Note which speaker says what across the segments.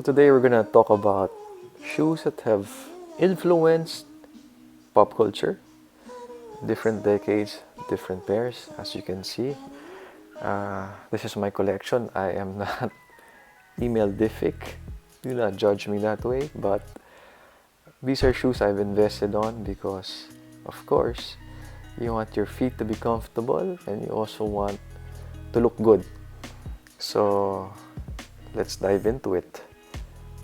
Speaker 1: So today we're gonna talk about shoes that have influenced pop culture, different decades, different pairs. As you can see, this is my collection. I am not email-diffic. Do not judge me that way. But these are shoes I've invested on because, of course, you want your feet to be comfortable and you also want to look good. So let's dive into it.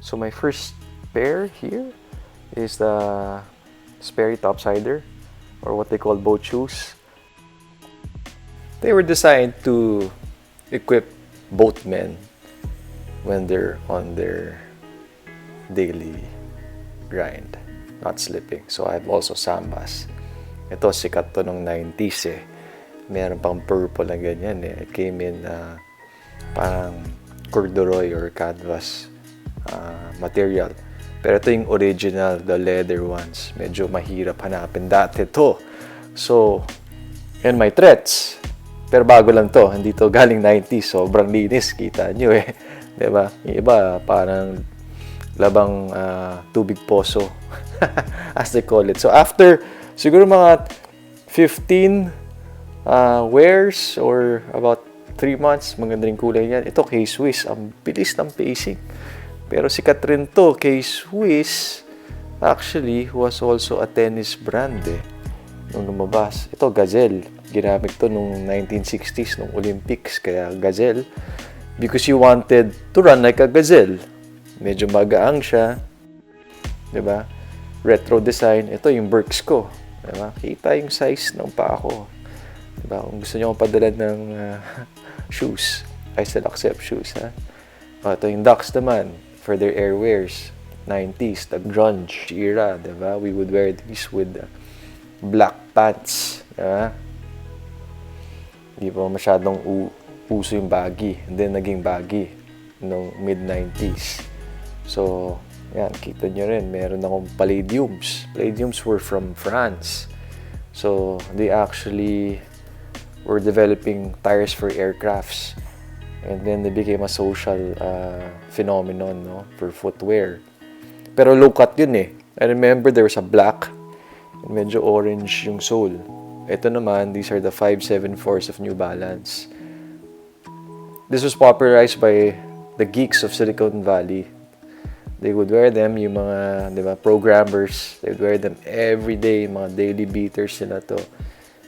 Speaker 1: So my first pair here is the Sperry Topsider, or what they call boat shoes. They were designed to equip both men when they're on their daily grind, not slipping. So I have also Sambas. Ito, sikat to nung 90s eh. Meron pang purple na ganyan eh. It came in parang corduroy or canvas material. Pero ito yung original, the leather ones. Medyo mahirap hanapin dati to. So, yan my threats. Pero bago lang to. Hindi to galing 90s. Sobrang linis. Kita nyo eh. Diba? Yung iba, parang labang tubig poso. As they call it. So, after siguro mga 15 wears or about 3 months, maganda rin kulay yan. Ito, K-Swiss. Ang bilis ng pacing. Pero sikat rin to. K-Swiss actually was also a tennis brand eh. Nung lumabas. Ito, Gazelle. Ginamit to nung 1960s, nung Olympics. Kaya Gazelle. Because you wanted to run like a gazelle. Medyo magaang siya. Diba? Retro design. Ito yung Birks ko. Diba? Kita yung size ng paa ko. Diba? Kung gusto nyo padala ng shoes, I still accept shoes. Ha? Ito yung Ducks naman. For their airwears. 90s, the grunge era. Diba? We would wear these with black pants. Diba? Hindi pa masyadong puso yung baggy. And then naging baggy noong mid-90s. So, yan, kita nyo rin. Meron akong Palladiums. Palladiums were from France. So, they actually were developing tires for aircrafts. And then they became a social phenomenon, no, for footwear. Pero low cut yun eh. I remember there was a black and medyo orange yung sole. Ito naman, these are the 574s of New Balance. This was popularized by the geeks of Silicon Valley. They would wear them, yung mga, di ba, programmers. They would wear them every day, mga daily beaters sila to.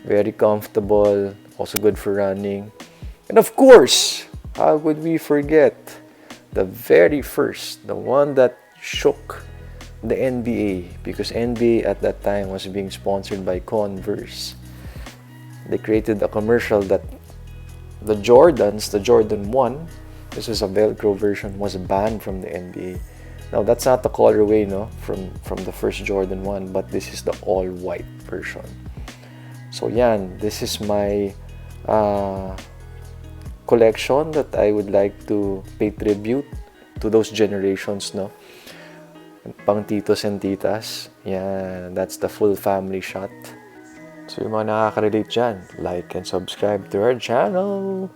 Speaker 1: Very comfortable, also good for running. And of course, how would we forget the very first, the one that shook the NBA, because NBA at that time was being sponsored by Converse. They created a commercial that the Jordans, the Jordan 1, this is a Velcro version, was banned from the NBA. Now, that's not the colorway, no, from the first Jordan 1, but this is the all-white version. So, yan, this is my collection that I would like to pay tribute to those generations, no? Pang Titos and Titas. Yan, that's the full family shot. So, yung mga nakaka-relate dyan, like and subscribe to our channel.